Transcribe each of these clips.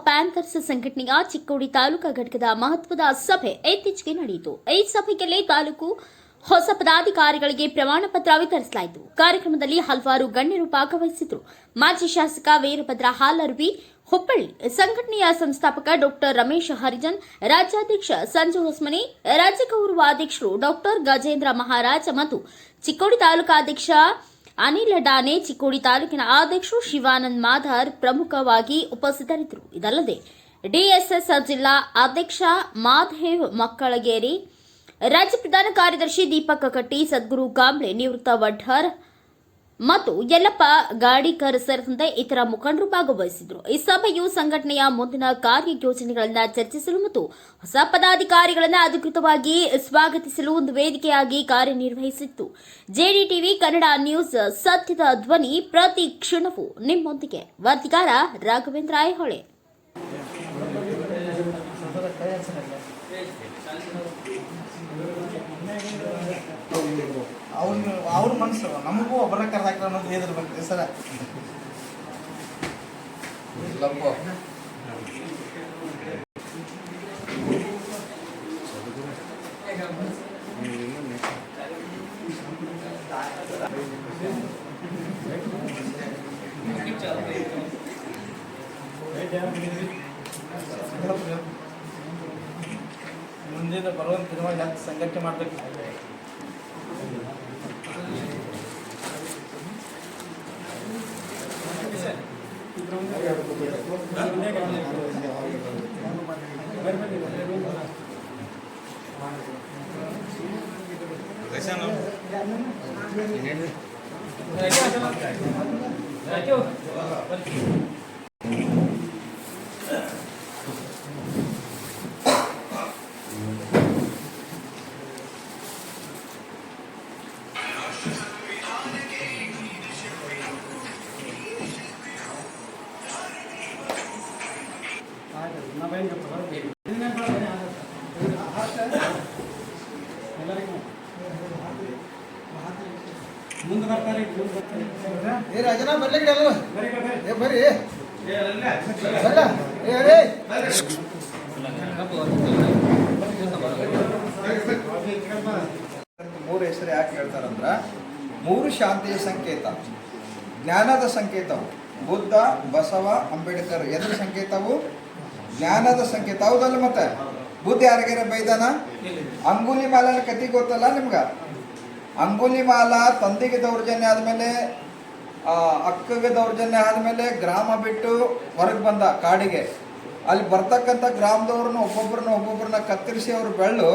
Panthers ಸಂಘಟನೆಯ ಚಿಕ್ಕೋಡಿ ತಾಲೂಕಾ ಘಟಕದ ಮಹತ್ವದ ಸಭೆ ಇತ್ತೀಚೆಗೆ ನಡೆಯಿತು. ಈ ಸಭೆಯಲ್ಲಿ ತಾಲೂಕು ಹೊಸ ಪದಾಧಿಕಾರಿಗಳಿಗೆ ಪ್ರಮಾಣ ಪತ್ರ ವಿತರಿಸಲಾಯಿತು. ಕಾರ್ಯಕ್ರಮದಲ್ಲಿ ಹಲವಾರು ಗಣ್ಯರು ಭಾಗವಹಿಸಿದ್ರು. ಮಾಜಿ ಶಾಸಕ ವೀರಭದ್ರ ಹಾಲರ್ವಿ, ಹುಬ್ಬಳ್ಳಿ ಸಂಘಟನೆಯ ಸಂಸ್ಥಾಪಕ ಡಾಕ್ಟರ್ ರಮೇಶ್ ಹರಿಜನ್, ರಾಜ್ಯಾಧ್ಯಕ್ಷ ಸಂಜು ಹೊಸ್ಮನಿ, ರಾಜ್ಯ ಗೌರವ ಅಧ್ಯಕ್ಷರು ಡಾಕ್ಟರ್ ಗಜೇಂದ್ರ ಮಹಾರಾಜ್ ಮತ್ತು ಚಿಕ್ಕೋಡಿ ತಾಲೂಕಾಧ್ಯಕ್ಷ ಅನಿಲ್ ಡಾನೆ, ಚಿಕ್ಕೋಡಿ ತಾಲೂಕಿನ ಅಧ್ಯಕ್ಷರು ಶಿವಾನಂದ್ ಮಾಧರ್ ಪ್ರಮುಖವಾಗಿ ಉಪಸ್ಥಿತರಿದ್ದರು. ಇದಲ್ಲದೆ ಡಿಎಸ್ಎಸ್ ಜಿಲ್ಲಾ ಅಧ್ಯಕ್ಷ ಮಾಧೇವ್ ಮಕ್ಕಳಗೇರಿ, ರಾಜ್ಯ ಪ್ರಧಾನ ಕಾರ್ಯದರ್ಶಿ ದೀಪಕ್ ಕಟ್ಟಿ, ಸದ್ಗುರು ಕಾಂಬ್ಳೆ, ನಿವೃತ್ತ ವಡ್ಡರ್ ಮತ್ತು ಯಲ್ಲಪ್ಪ ಗಾಡಿಕರ್ ಸೇರಿದಂತೆ ಇತರ ಮುಖಂಡರು ಭಾಗವಹಿಸಿದರು. ಈ ಸಭೆಯು ಸಂಘಟನೆಯ ಮುಂದಿನ ಕಾರ್ಯಯೋಜನೆಗಳನ್ನು ಚರ್ಚಿಸಲು ಮತ್ತು ಹೊಸ ಪದಾಧಿಕಾರಿಗಳನ್ನು ಅಧಿಕೃತವಾಗಿ ಸ್ವಾಗತಿಸಲು ಒಂದು ವೇದಿಕೆಯಾಗಿ ಕಾರ್ಯನಿರ್ವಹಿಸಿತ್ತು. ಜೆಡಿಟಿವಿ ಕನ್ನಡ ನ್ಯೂಸ್, ಸತ್ಯದ ಧ್ವನಿ, ಪ್ರತಿ ಕ್ಷಣವೂ ನಿಮ್ಮೊಂದಿಗೆ. ವರದಿಗಾರ ರಾಘವೇಂದ್ರ ಐಹೊಳೆ. ಅವ್ರ ಮನಸ್ಸು ನಮಗೂ ಒಬ್ಬರ ಕರೆದಾಕ್ರ ಅನ್ನೋದು ಹೇಳಿರ್ಬೇಕು ಸರ. ಮುಂದಿನ ಬರುವಂತ ದಿನವಾಗಿ ಸಂಘಟನೆ ಮಾಡಬೇಕು. ರಾಜನ ಬರ್ಲಿಕ್ಕೆ ಅಲ್ಲ ಬರ್ರಿ ಮೂರು ಹೆಸರು ಯಾಕೆ ಹೇಳ್ತಾರಂದ್ರ, ಮೂರು ಶಾಂತಿಯ ಸಂಕೇತ, ಜ್ಞಾನದ ಸಂಕೇತವು. ಬುದ್ಧ, ಬಸವ, ಅಂಬೇಡ್ಕರ್ ಎದ್ರ ಸಂಕೇತವು? ಜ್ಞಾನದ ಸಂಕೇತ. ಹೌದಲ್ಲ? ಮತ್ತೆ ಬುದ್ಧ ಯಾರಿಗಾರ ಬೈದಾನ? ಅಂಗುಲಿ ಮಾಲನ ಕತಿ ಗೊತ್ತಲ್ಲ ನಿಮ್ಗ? ಅಂಗುಲಿ ಮಾಲ ತಂದೆಗೆ ದೌರ್ಜನ್ಯ ಆದ್ಮೇಲೆ, ಅಕ್ಕಗೆ ದೌರ್ಜನ್ಯ ಆದ್ಮೇಲೆ ಗ್ರಾಮ ಬಿಟ್ಟು ಹೊರಗೆ ಬಂದ ಕಾಡಿಗೆ. ಅಲ್ಲಿ ಬರ್ತಕ್ಕಂಥ ಗ್ರಾಮದವ್ರನ್ನ ಒಬ್ಬೊಬ್ಬರನ್ನ ಕತ್ತರಿಸಿ ಅವ್ರು ಬೆಳ್ಳು.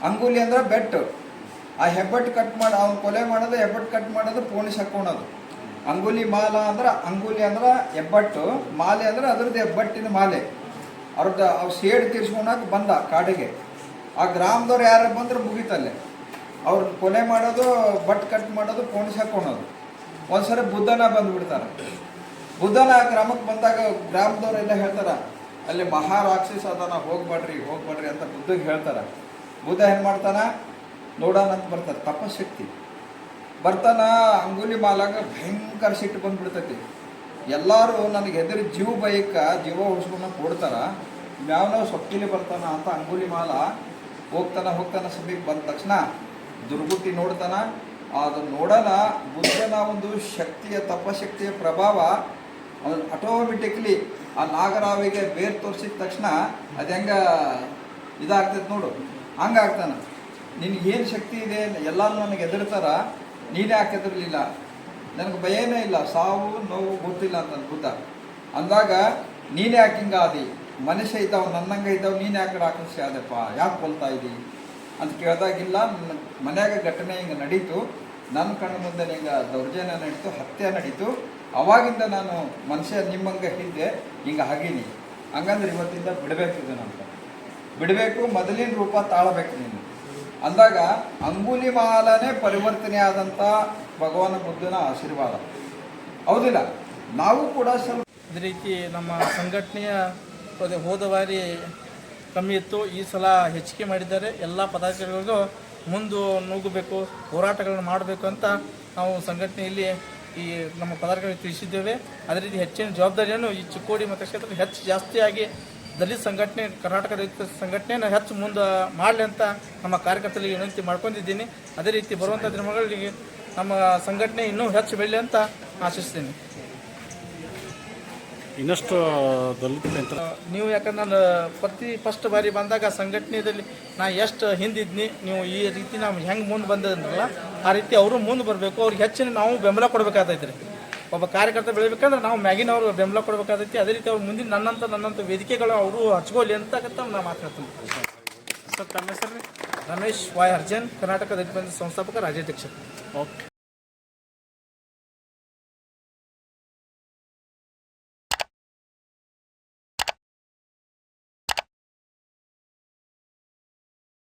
ಅಂಗುಲಿ ಅಂದ್ರೆ ಬೆಟ್ಟು. ಆ ಹೆಬ್ಬಟ್ಟು ಕಟ್ ಮಾಡಿ ಅವ್ನು ಕೊಲೆ ಮಾಡೋದು, ಹೆಬ್ಬಟ್ಟು ಕಟ್ ಮಾಡೋದು, ಪೋಣಿಸ್ ಹಾಕೋಣದು. ಅಂಗುಲಿ ಮಾಲ ಅಂದ್ರೆ, ಅಂಗುಲಿ ಅಂದ್ರೆ ಹೆಬ್ಬಟ್ಟು, ಮಾಲೆ ಅಂದ್ರೆ ಅದ್ರದ್ದು ಹೆಬ್ಬಟ್ಟಿನ ಮಾಲೆ. ಅವ್ರದ್ದು ಅವ್ರು ಸೇಡ್ ತೀರ್ಸ್ಕೊಳಕ್ಕೆ ಬಂದ ಕಾಡಿಗೆ. ಆ ಗ್ರಾಮದವ್ರು ಯಾರು ಬಂದ್ರೆ ಮುಗೀತಲ್ಲೇ ಅವ್ರ ಕೊಲೆ ಮಾಡೋದು, ಬಟ್ ಕಟ್ ಮಾಡೋದು, ಪೋಣಿಸ್ ಹಾಕೋಣದು. ಒಂದ್ಸರಿ ಬುದ್ಧನ ಬಂದುಬಿಡ್ತಾರೆ. ಬುದ್ಧನ ಗ್ರಾಮಕ್ಕೆ ಬಂದಾಗ ಗ್ರಾಮದವರೆಲ್ಲ ಹೇಳ್ತಾರೆ, ಅಲ್ಲಿ ಮಹಾರಾಕ್ಷಸ ಅದನ್ನ ಹೋಗ್ಬೇಡ್ರಿ ಅಂತ ಬುದ್ಧಗೆ ಹೇಳ್ತಾರೆ. ಬುದ್ಧ ಏನು ಮಾಡ್ತಾನ ನೋಡೋಣ ಅಂತ ಬರ್ತಾರೆ. ತಪಶಕ್ತಿ ಬರ್ತಾನ. ಅಂಗುಲಿ ಮಾಲಾಗ ಭಯಂಕರ ಸಿಟ್ಟು ಬಂದ್ಬಿಡ್ತೈತಿ. ಎಲ್ಲರೂ ನನಗೆ ಹೆದರಿ ಜೀವ ಉಳಿಸ್ಕೊಂಡು ಕೊಡ್ತಾರ. ಮ್ಯಾವನವ್ ಸೊಕ್ಕಿಲಿ ಬರ್ತಾನ ಅಂತ ಅಂಗುಲಿ ಮಾಲ ಹೋಗ್ತಾನ ಸಭೆಗೆ ಬಂದ ತಕ್ಷಣ ದುರ್ಗುಟ್ಟಿ ನೋಡ್ತಾನ. ಅದು ನೋಡೋಣ ಬುದ್ಧನ ಒಂದು ಶಕ್ತಿಯ, ತಪಶಕ್ತಿಯ ಪ್ರಭಾವ ಅದನ್ನು ಆಟೋಮೆಟಿಕ್ಲಿ ಆ ನಾಗರಾವಿಗೆ ಬೇರ್ ತೋರಿಸಿದ ತಕ್ಷಣ ಅದು ಹೆಂಗ ಇದಾಗ್ತೈತೆ ನೋಡು, ಹಂಗಾಗ್ತಾನೆ. ನಿನಗೇನು ಶಕ್ತಿ ಇದೆ, ಎಲ್ಲರೂ ನನಗೆ ಹೆದರ್ತಾರ, ನೀನೇ ಯಾಕೆ ಹೆದರ್ಲಿಲ್ಲ? ನನಗೆ ಭಯನೇ ಇಲ್ಲ, ಸಾವು ನೋವು ಗೊತ್ತಿಲ್ಲ ಅಂತ ಬುದ್ಧ ಅಂದಾಗ, ನೀನೇ ಯಾಕೆ ಹಿಂಗಾದಿ? ಮನುಷ್ಯ ಇದ್ದಾವ, ನನ್ನಂಗೆ ಇದ್ದಾವ, ನೀನು ಯಾಕೆ ಆಕರ್ಷಿ ಆದಪ್ಪ, ಯಾಕೆ ಕೊಲ್ತಾ ಇದ್ದಿ ಅಂತ ಕೇಳಿದಾಗಿಲ್ಲ. ನನ್ನ ಮನ್ಯಾಗ ಘಟನೆ ಹಿಂಗೆ ನಡೀತು, ನನ್ನ ಕಣ್ಣು ಮುಂದೆ ಹಿಂಗೆ ದೌರ್ಜನ್ಯ ನಡೀತು, ಹತ್ಯೆ ನಡೀತು. ಅವಾಗಿಂದ ನಾನು ಮನುಷ್ಯ ನಿಮ್ಮಂಗೆ ಹಿಂದೆ ಹಿಂಗೆ ಹಾಗೀನಿ. ಹಂಗಂದ್ರೆ ಇವತ್ತಿಂದ ಬಿಡಬೇಕು, ಇದನ್ನಂತ ಬಿಡಬೇಕು, ಮೊದಲಿನ ರೂಪ ತಾಳಬೇಕು ನೀನು ಅಂದಾಗ ಅಂಗುಲಿ ಮಾಲನೇ ಪರಿವರ್ತನೆ ಆದಂಥ ಭಗವಾನ ಬುದ್ಧನ ಆಶೀರ್ವಾದ. ಹೌದಿಲ್ಲ? ನಾವು ಕೂಡ ಸ್ವಲ್ಪ ಇದೇ ರೀತಿ ನಮ್ಮ ಸಂಘಟನೆಯ ಹೋದ ಬಾರಿ ಕಮ್ಮಿ ಇತ್ತು, ಈ ಸಲ ಹೆಚ್ಚಿಗೆ ಮಾಡಿದ್ದಾರೆ. ಎಲ್ಲ ಪದಾಧಿಕಾರಿಗಳಿಗೂ ಮುಂದೆ ನುಗ್ಗಬೇಕು, ಹೋರಾಟಗಳನ್ನು ಮಾಡಬೇಕು ಅಂತ ನಾವು ಸಂಘಟನೆಯಲ್ಲಿ ಈ ನಮ್ಮ ಪದಾಧಿಕಾರಿಗೆ ತಿಳಿಸಿದ್ದೇವೆ. ಅದೇ ರೀತಿ ಹೆಚ್ಚಿನ ಜವಾಬ್ದಾರಿಯನ್ನು ಈ ಚಿಕ್ಕೋಡಿ ಮತಕ್ಷೇತ್ರದಲ್ಲಿ ಹೆಚ್ಚು ಜಾಸ್ತಿಯಾಗಿ ದಲಿತ ಸಂಘಟನೆ, ಕರ್ನಾಟಕ ದಲಿತ ಸಂಘಟನೆಯನ್ನು ಹೆಚ್ಚು ಮುಂದೆ ಮಾಡಲಿ ಅಂತ ನಮ್ಮ ಕಾರ್ಯಕರ್ತರಿಗೆ ವಿನಂತಿ ಮಾಡ್ಕೊಂಡಿದ್ದೀನಿ. ಅದೇ ರೀತಿ ಬರುವಂಥ ದಿನಗಳಲ್ಲಿ ನಮ್ಮ ಸಂಘಟನೆ ಇನ್ನೂ ಹೆಚ್ಚು ಬೆಳಲಿ ಅಂತ ಆಶಿಸ್ತೀನಿ. ಇನ್ನಷ್ಟು ದಲಿತ ನೀವು ಯಾಕಂದ್ರೆ ನಾನು ಫಸ್ಟ್ ಬಾರಿ ಬಂದಾಗ ಸಂಘಟನೆಯಲ್ಲಿ ನಾ ಎಷ್ಟು ಹಿಂದಿದ್ನಿ, ನೀವು ಈ ರೀತಿ ನಾವು ಹೆಂಗೆ ಮುಂದೆ ಬಂದದ್ರಲ್ಲ ಆ ರೀತಿ ಅವರು ಮುಂದೆ ಬರಬೇಕು. ಅವ್ರಿಗೆ ಹೆಚ್ಚಿನ ನಾವು ಬೆಂಬಲ ಕೊಡಬೇಕಾಗ್ತೈತೆ ರೀ. ಒಬ್ಬ ಕಾರ್ಯಕರ್ತ ಬೆಳಿಬೇಕಂದ್ರೆ ನಾವು ಮ್ಯಾಗಿನವರು ಬೆಂಬಲ ಕೊಡಬೇಕಾಗೈತಿ. ಅದೇ ರೀತಿ ಅವ್ರು ಮುಂದಿನ ನನ್ನಂಥ ವೇದಿಕೆಗಳು ಅವರು ಹಚ್ಕೊಳ್ಳಿ ಅಂತ ನಾನು ಮಾತನಾಡ್ತೀನಿ. ಸರ್, ತಮ್ಮ ಹೆಸರು? ರಮೇಶ್ ವಾಯ್ ಹರ್ಜನ್, ಕರ್ನಾಟಕ ದಲಿತ ಸಂಸ್ಥಾಪಕ ರಾಜ್ಯಾಧ್ಯಕ್ಷ. ಓಕೆ.